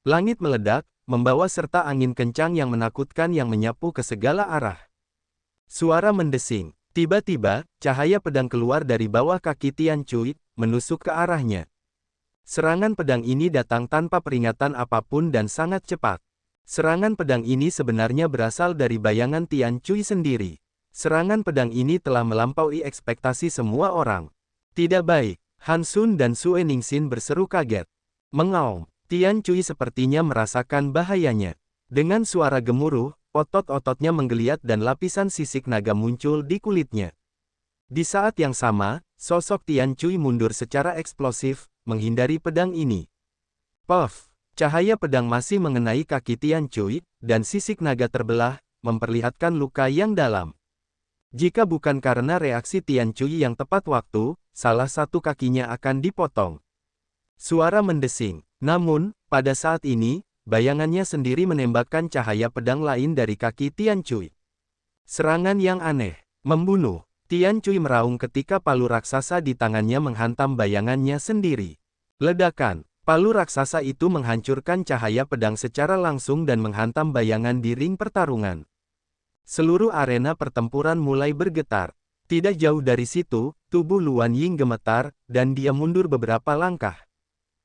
Langit meledak, membawa serta angin kencang yang menakutkan yang menyapu ke segala arah. Suara mendesing. Tiba-tiba, cahaya pedang keluar dari bawah kaki Tian Cui, menusuk ke arahnya. Serangan pedang ini datang tanpa peringatan apapun dan sangat cepat. Serangan pedang ini sebenarnya berasal dari bayangan Tian Cui sendiri. Serangan pedang ini telah melampaui ekspektasi semua orang. Tidak baik, Han Sun dan Sue Ningsin berseru kaget. Mengaum, Tian Cui sepertinya merasakan bahayanya. Dengan suara gemuruh, otot-ototnya menggeliat dan lapisan sisik naga muncul di kulitnya. Di saat yang sama, sosok Tian Cui mundur secara eksplosif, menghindari pedang ini. Puff! Cahaya pedang masih mengenai kaki Tian Cui, dan sisik naga terbelah, memperlihatkan luka yang dalam. Jika bukan karena reaksi Tian Cui yang tepat waktu, salah satu kakinya akan dipotong. Suara mendesing. Namun, pada saat ini, bayangannya sendiri menembakkan cahaya pedang lain dari kaki Tian Cui. Serangan yang aneh. Membunuh. Tian Cui meraung ketika palu raksasa di tangannya menghantam bayangannya sendiri. Ledakan. Palu raksasa itu menghancurkan cahaya pedang secara langsung dan menghantam bayangan di ring pertarungan. Seluruh arena pertempuran mulai bergetar. Tidak jauh dari situ, tubuh Luan Ying gemetar, dan dia mundur beberapa langkah.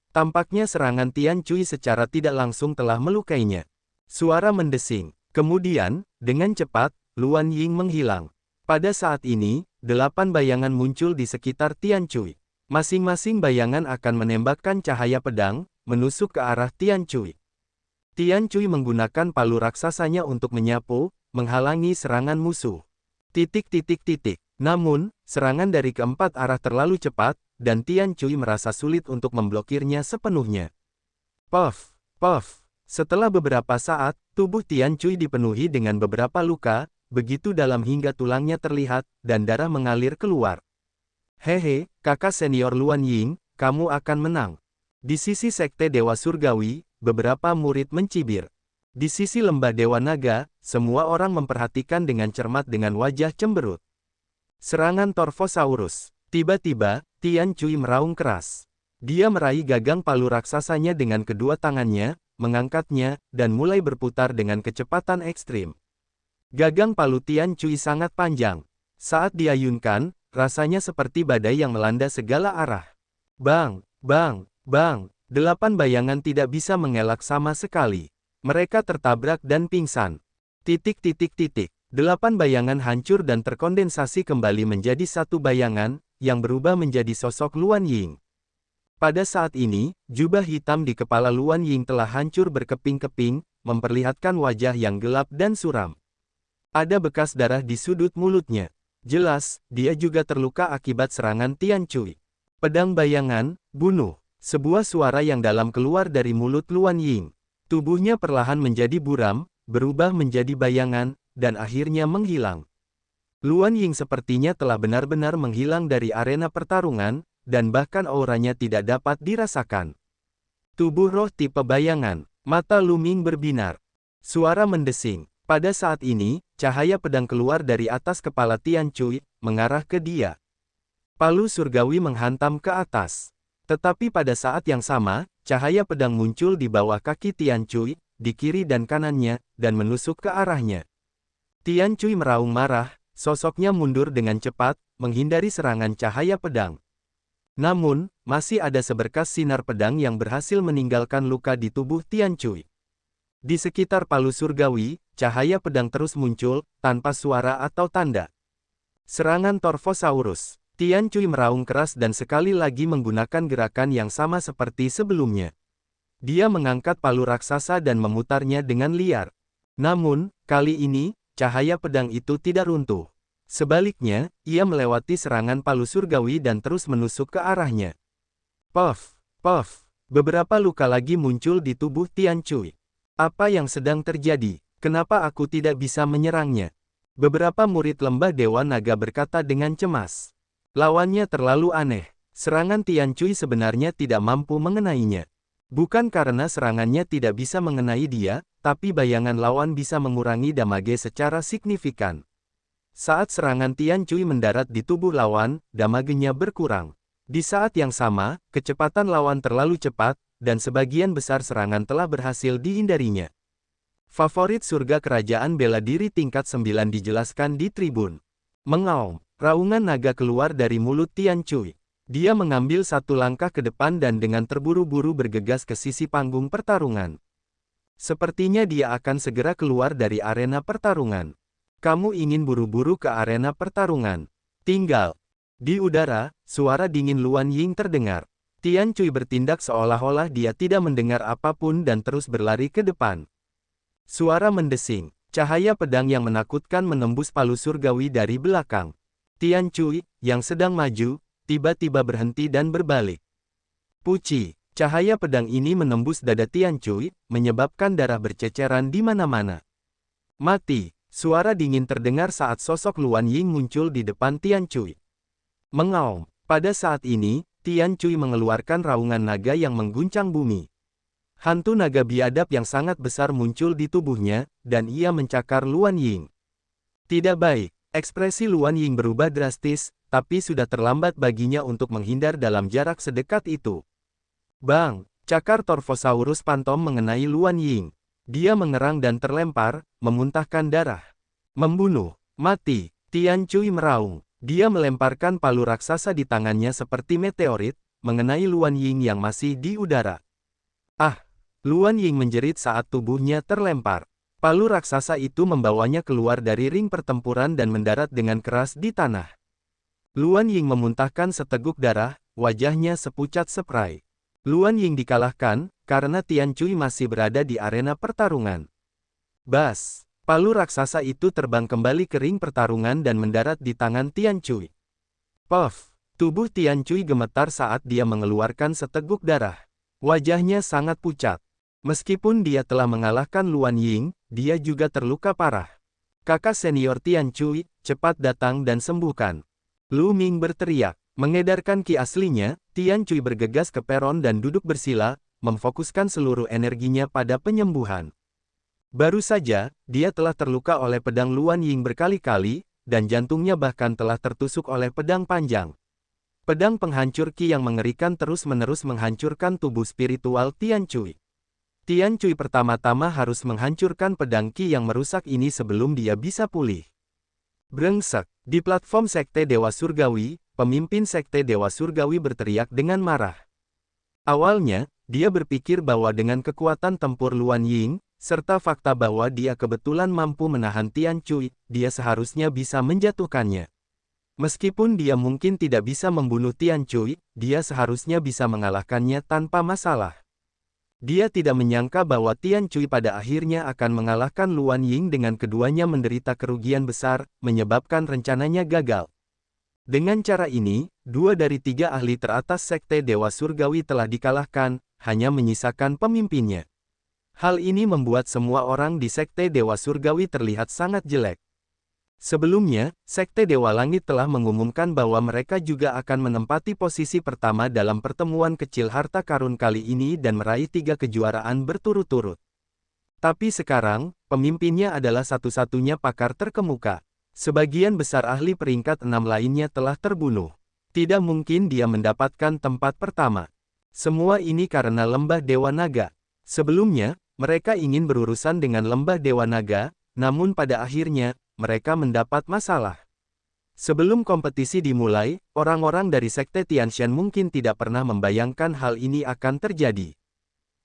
Tampaknya serangan Tian Cui secara tidak langsung telah melukainya. Suara mendesing. Kemudian, dengan cepat, Luan Ying menghilang. Pada saat ini, 8 bayangan muncul di sekitar Tian Cui. Masing-masing bayangan akan menembakkan cahaya pedang, menusuk ke arah Tian Cui. Tian Cui menggunakan palu raksasanya untuk menyapu, menghalangi serangan musuh. Namun, serangan dari keempat arah terlalu cepat, dan Tian Cui merasa sulit untuk memblokirnya sepenuhnya. Puff, puff. Setelah beberapa saat, tubuh Tian Cui dipenuhi dengan beberapa luka, begitu dalam hingga tulangnya terlihat, dan darah mengalir keluar. Hehe, kakak senior Luan Ying, kamu akan menang. Di sisi Sekte Dewa Surgawi, beberapa murid mencibir. Di sisi Lembah Dewa Naga, semua orang memperhatikan dengan cermat dengan wajah cemberut. Serangan Torvosaurus. Tiba-tiba, Tian Cui meraung keras. Dia meraih gagang palu raksasanya dengan kedua tangannya, mengangkatnya, dan mulai berputar dengan kecepatan ekstrim. Gagang palu Tian Cui sangat panjang. Saat diayunkan, rasanya seperti badai yang melanda segala arah. Bang, bang, bang. 8 bayangan tidak bisa mengelak sama sekali. Mereka tertabrak dan pingsan. 8 bayangan hancur dan terkondensasi kembali menjadi satu bayangan, yang berubah menjadi sosok Luan Ying. Pada saat ini, jubah hitam di kepala Luan Ying telah hancur berkeping-keping, memperlihatkan wajah yang gelap dan suram. Ada bekas darah di sudut mulutnya. Jelas, dia juga terluka akibat serangan Tian Cui. Pedang bayangan, bunuh. Sebuah suara yang dalam keluar dari mulut Luan Ying. Tubuhnya perlahan menjadi buram, berubah menjadi bayangan, dan akhirnya menghilang. Luan Ying sepertinya telah benar-benar menghilang dari arena pertarungan, dan bahkan auranya tidak dapat dirasakan. Tubuh roh tipe bayangan, mata Luming berbinar. Suara mendesing. Pada saat ini, cahaya pedang keluar dari atas kepala Tian Cui, mengarah ke dia. Palu surgawi menghantam ke atas. Tetapi pada saat yang sama, cahaya pedang muncul di bawah kaki Tian Cui, di kiri dan kanannya, dan menusuk ke arahnya. Tian Cui meraung marah. Sosoknya mundur dengan cepat, menghindari serangan cahaya pedang. Namun, masih ada seberkas sinar pedang yang berhasil meninggalkan luka di tubuh Tian Cui. Di sekitar palu surgawi, cahaya pedang terus muncul, tanpa suara atau tanda. Serangan Torvosaurus. Tian Cui meraung keras dan sekali lagi menggunakan gerakan yang sama seperti sebelumnya. Dia mengangkat palu raksasa dan memutarnya dengan liar. Namun, kali ini, cahaya pedang itu tidak runtuh. Sebaliknya, ia melewati serangan palu surgawi dan terus menusuk ke arahnya. Puff, puff, beberapa luka lagi muncul di tubuh Tian Cui. Apa yang sedang terjadi? Kenapa aku tidak bisa menyerangnya? Beberapa murid lembah Dewa Naga berkata dengan cemas. Lawannya terlalu aneh. Serangan Tian Cui sebenarnya tidak mampu mengenainya. Bukan karena serangannya tidak bisa mengenai dia, tapi bayangan lawan bisa mengurangi damage secara signifikan. Saat serangan Tian Cui mendarat di tubuh lawan, damagenya berkurang. Di saat yang sama, kecepatan lawan terlalu cepat, dan sebagian besar serangan telah berhasil dihindarinya. Favorit surga kerajaan bela diri tingkat 9 dijelaskan di tribun. Mengaum, raungan naga keluar dari mulut Tian Cui. Dia mengambil satu langkah ke depan dan dengan terburu-buru bergegas ke sisi panggung pertarungan. Sepertinya dia akan segera keluar dari arena pertarungan. Kamu ingin buru-buru ke arena pertarungan. Tinggal. Di udara, suara dingin Luan Ying terdengar. Tian Cui bertindak seolah-olah dia tidak mendengar apapun dan terus berlari ke depan. Suara mendesing. Cahaya pedang yang menakutkan menembus palu surgawi dari belakang. Tian Cui, yang sedang maju, tiba-tiba berhenti dan berbalik. Puci. Cahaya pedang ini menembus dada Tian Cui, menyebabkan darah berceceran di mana-mana. Mati. Suara dingin terdengar saat sosok Luan Ying muncul di depan Tian Cui. Mengaum. Pada saat ini, Tian Cui mengeluarkan raungan naga yang mengguncang bumi. Hantu naga biadab yang sangat besar muncul di tubuhnya, dan ia mencakar Luan Ying. Tidak baik. Ekspresi Luan Ying berubah drastis, tapi sudah terlambat baginya untuk menghindar dalam jarak sedekat itu. Bang! Cakar Torvosaurus Phantom mengenai Luan Ying. Dia mengerang dan terlempar, memuntahkan darah. Membunuh. Mati. Tian Cui meraung. Dia melemparkan palu raksasa di tangannya seperti meteorit, mengenai Luan Ying yang masih di udara. Ah! Luan Ying menjerit saat tubuhnya terlempar. Palu raksasa itu membawanya keluar dari ring pertempuran dan mendarat dengan keras di tanah. Luan Ying memuntahkan seteguk darah, wajahnya sepucat spray. Luan Ying dikalahkan, karena Tian Cui masih berada di arena pertarungan. Bas! Palu raksasa itu terbang kembali ke ring pertarungan dan mendarat di tangan Tian Cui. Puff! Tubuh Tian Cui gemetar saat dia mengeluarkan seteguk darah. Wajahnya sangat pucat. Meskipun dia telah mengalahkan Luan Ying, dia juga terluka parah. Kakak senior Tian Cui, cepat datang dan sembuhkan. Lu Ming berteriak. Mengedarkan ki aslinya, Tian Cui bergegas ke peron dan duduk bersila, memfokuskan seluruh energinya pada penyembuhan. Baru saja, dia telah terluka oleh pedang Luan Ying berkali-kali, dan jantungnya bahkan telah tertusuk oleh pedang panjang. Pedang penghancur ki yang mengerikan terus-menerus menghancurkan tubuh spiritual Tian Cui. Tian Cui pertama-tama harus menghancurkan pedang ki yang merusak ini sebelum dia bisa pulih. Brengsek! Di platform Sekte Dewa Surgawi, pemimpin Sekte Dewa Surgawi berteriak dengan marah. Awalnya, dia berpikir bahwa dengan kekuatan tempur Luan Ying, serta fakta bahwa dia kebetulan mampu menahan Tian Cui, dia seharusnya bisa menjatuhkannya. Meskipun dia mungkin tidak bisa membunuh Tian Cui, dia seharusnya bisa mengalahkannya tanpa masalah. Dia tidak menyangka bahwa Tian Cui pada akhirnya akan mengalahkan Luan Ying dengan keduanya menderita kerugian besar, menyebabkan rencananya gagal. Dengan cara ini, 2 dari 3 ahli teratas Sekte Dewa Surgawi telah dikalahkan, hanya menyisakan pemimpinnya. Hal ini membuat semua orang di Sekte Dewa Surgawi terlihat sangat jelek. Sebelumnya, Sekte Dewa Langit telah mengumumkan bahwa mereka juga akan menempati posisi pertama dalam pertemuan kecil harta karun kali ini dan meraih 3 kejuaraan berturut-turut. Tapi sekarang, pemimpinnya adalah satu-satunya pakar terkemuka. Sebagian besar ahli peringkat 6 lainnya telah terbunuh. Tidak mungkin dia mendapatkan tempat pertama. Semua ini karena Lembah Dewa Naga. Sebelumnya, mereka ingin berurusan dengan Lembah Dewa Naga, namun pada akhirnya, mereka mendapat masalah. Sebelum kompetisi dimulai, orang-orang dari Sekte Tianshan mungkin tidak pernah membayangkan hal ini akan terjadi.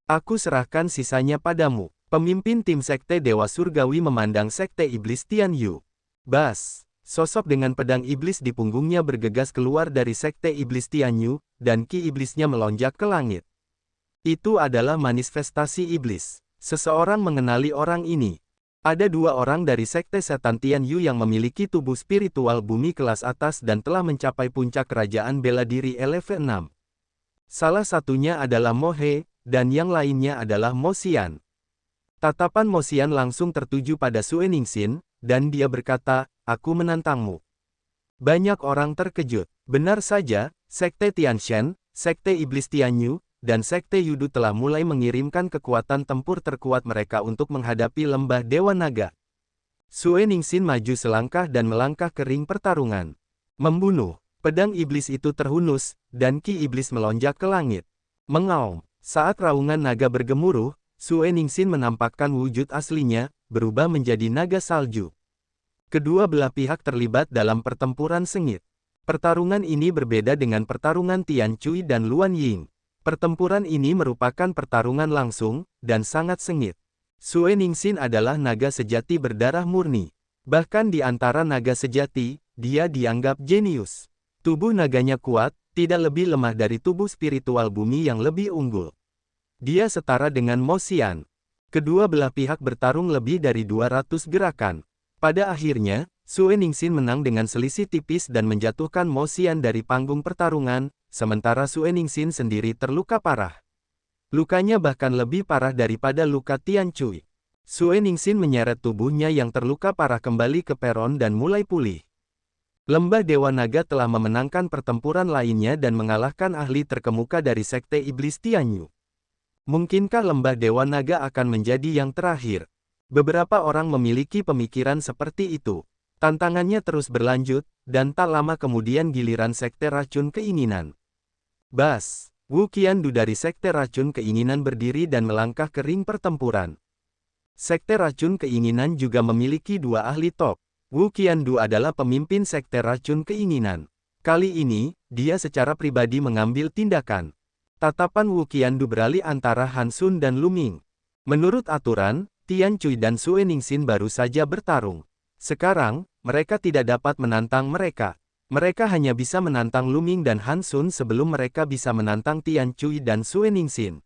Aku serahkan sisanya padamu. Pemimpin tim Sekte Dewa Surgawi memandang Sekte Iblis Tian Yu. Bas! Sosok dengan pedang iblis di punggungnya bergegas keluar dari Sekte Iblis Tian Yu, dan ki iblisnya melonjak ke langit. Itu adalah manifestasi iblis. Seseorang mengenali orang ini. Ada dua orang dari Sekte Setan Tianyu yang memiliki tubuh spiritual bumi kelas atas dan telah mencapai puncak kerajaan bela diri level 6. Salah satunya adalah Mo He, dan yang lainnya adalah Mo Xian. Tatapan Mo Xian langsung tertuju pada Sue Ningxin, dan dia berkata, "Aku menantangmu." Banyak orang terkejut. Benar saja, Sekte Tianshan, Sekte Iblis Tianyu, dan Sekte Yudu telah mulai mengirimkan kekuatan tempur terkuat mereka untuk menghadapi lembah Dewa Naga. Sue Ningxin maju selangkah dan melangkah ke ring pertarungan. Membunuh. Pedang iblis itu terhunus, dan ki iblis melonjak ke langit. Mengaum. Saat raungan naga bergemuruh, Sue Ningxin menampakkan wujud aslinya, berubah menjadi naga salju. Kedua belah pihak terlibat dalam pertempuran sengit. Pertarungan ini berbeda dengan pertarungan Tian Cui dan Luan Ying. Pertempuran ini merupakan pertarungan langsung, dan sangat sengit. Sue Ningxin adalah naga sejati berdarah murni. Bahkan di antara naga sejati, dia dianggap jenius. Tubuh naganya kuat, tidak lebih lemah dari tubuh spiritual bumi yang lebih unggul. Dia setara dengan Mo Xian. Kedua belah pihak bertarung lebih dari 200 gerakan. Pada akhirnya, Sue Ningxin menang dengan selisih tipis dan menjatuhkan Mo Xian dari panggung pertarungan, sementara Sue Ningxin sendiri terluka parah. Lukanya bahkan lebih parah daripada luka Tian Cui. Sue Ningxin menyeret tubuhnya yang terluka parah kembali ke peron dan mulai pulih. Lembah Dewa Naga telah memenangkan pertempuran lainnya dan mengalahkan ahli terkemuka dari Sekte Iblis Tianyu. Mungkinkah Lembah Dewa Naga akan menjadi yang terakhir? Beberapa orang memiliki pemikiran seperti itu. Tantangannya terus berlanjut, dan tak lama kemudian giliran Sekte Racun Keinginan. Bas, Wu Qiandu dari Sekte Racun Keinginan berdiri dan melangkah ke ring pertempuran. Sekte Racun Keinginan juga memiliki dua ahli top. Wu Qiandu adalah pemimpin Sekte Racun Keinginan. Kali ini, dia secara pribadi mengambil tindakan. Tatapan Wu Qiandu beralih antara Han Sun dan Lu Ming. Menurut aturan, Tian Cui dan Sue Ningxin baru saja bertarung. Sekarang, mereka tidak dapat menantang mereka. Mereka hanya bisa menantang Lu Ming dan Han Sun sebelum mereka bisa menantang Tian Cui dan Sue Ningxin.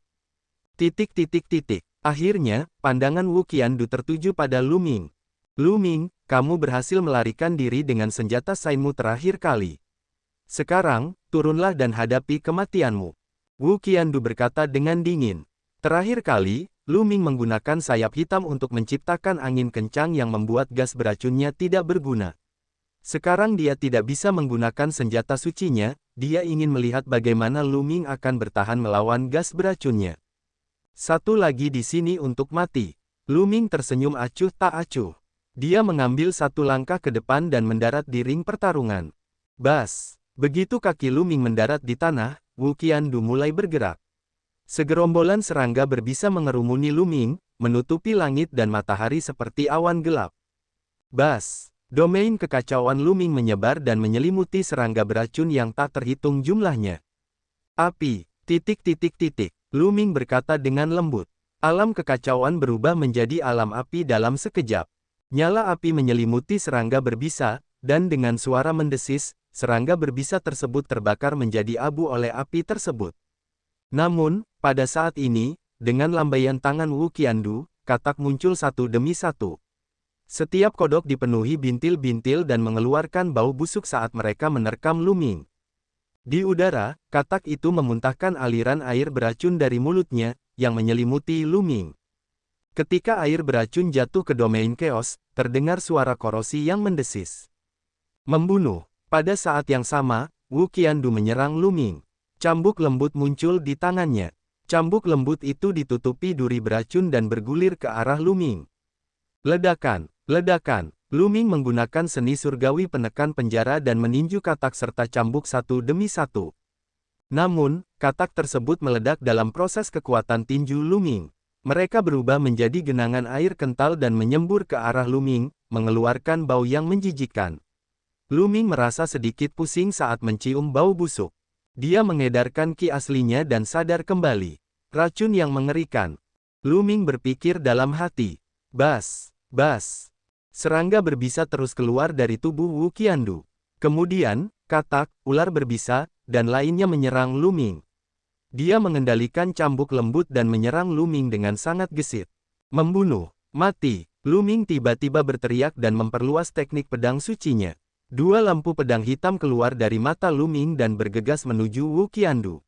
Akhirnya, pandangan Wu Qiandu tertuju pada Lu Ming. Lu Ming, kamu berhasil melarikan diri dengan senjata Sainmu terakhir kali. Sekarang, turunlah dan hadapi kematianmu. Wu Qiandu berkata dengan dingin. Terakhir kali, Lu Ming menggunakan sayap hitam untuk menciptakan angin kencang yang membuat gas beracunnya tidak berguna. Sekarang dia tidak bisa menggunakan senjata sucinya, dia ingin melihat bagaimana Lu Ming akan bertahan melawan gas beracunnya. Satu lagi di sini untuk mati. Lu Ming tersenyum acuh tak acuh. Dia mengambil satu langkah ke depan dan mendarat di ring pertarungan. Bas! Begitu kaki Lu Ming mendarat di tanah, Wu Qiandu mulai bergerak. Segerombolan serangga berbisa mengerumuni Lu Ming, menutupi langit dan matahari seperti awan gelap. Bas! Domain kekacauan Lu Ming menyebar dan menyelimuti serangga beracun yang tak terhitung jumlahnya. Api! Lu Ming berkata dengan lembut. Alam kekacauan berubah menjadi alam api dalam sekejap. Nyala api menyelimuti serangga berbisa, dan dengan suara mendesis, serangga berbisa tersebut terbakar menjadi abu oleh api tersebut. Namun, pada saat ini, dengan lambaian tangan Wu Qiandu, katak muncul satu demi satu. Setiap kodok dipenuhi bintil-bintil dan mengeluarkan bau busuk saat mereka menerkam Lu Ming. Di udara, katak itu memuntahkan aliran air beracun dari mulutnya, yang menyelimuti Lu Ming. Ketika air beracun jatuh ke domain chaos, terdengar suara korosi yang mendesis. Membunuh. Pada saat yang sama, Wu Qiandu menyerang Lu Ming. Cambuk lembut muncul di tangannya. Cambuk lembut itu ditutupi duri beracun dan bergulir ke arah Lu Ming. Ledakan. Lu Ming menggunakan seni surgawi penekan penjara dan meninju katak serta cambuk satu demi satu. Namun, katak tersebut meledak dalam proses kekuatan tinju Lu Ming. Mereka berubah menjadi genangan air kental dan menyembur ke arah Lu Ming, mengeluarkan bau yang menjijikkan. Lu Ming merasa sedikit pusing saat mencium bau busuk. Dia mengedarkan ki aslinya dan sadar kembali. Racun yang mengerikan. Lu Ming berpikir dalam hati. Bas! Serangga berbisa terus keluar dari tubuh Wu Qiandu. Kemudian, katak, ular berbisa, dan lainnya menyerang Lu Ming. Dia mengendalikan cambuk lembut dan menyerang Lu Ming dengan sangat gesit. Membunuh, mati. Lu Ming tiba-tiba berteriak dan memperluas teknik pedang sucinya. Dua lampu pedang hitam keluar dari mata Lu Ming dan bergegas menuju Wu Qiandu.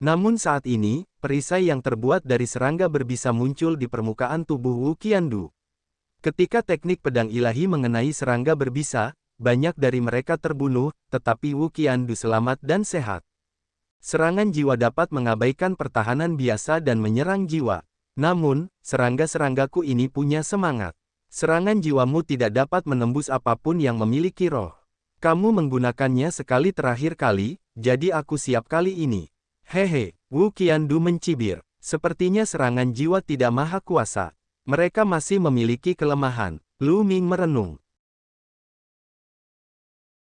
Namun saat ini, perisai yang terbuat dari serangga berbisa muncul di permukaan tubuh Wu Qiandu. Ketika teknik pedang ilahi mengenai serangga berbisa, banyak dari mereka terbunuh, tetapi Wu Qiandu selamat dan sehat. Serangan jiwa dapat mengabaikan pertahanan biasa dan menyerang jiwa. Namun, serangga-seranggaku ini punya semangat. Serangan jiwamu tidak dapat menembus apapun yang memiliki roh. Kamu menggunakannya sekali terakhir kali, jadi aku siap kali ini. Hehe, Wu Qiandu mencibir. Sepertinya serangan jiwa tidak maha kuasa. Mereka masih memiliki kelemahan. Lu Ming merenung.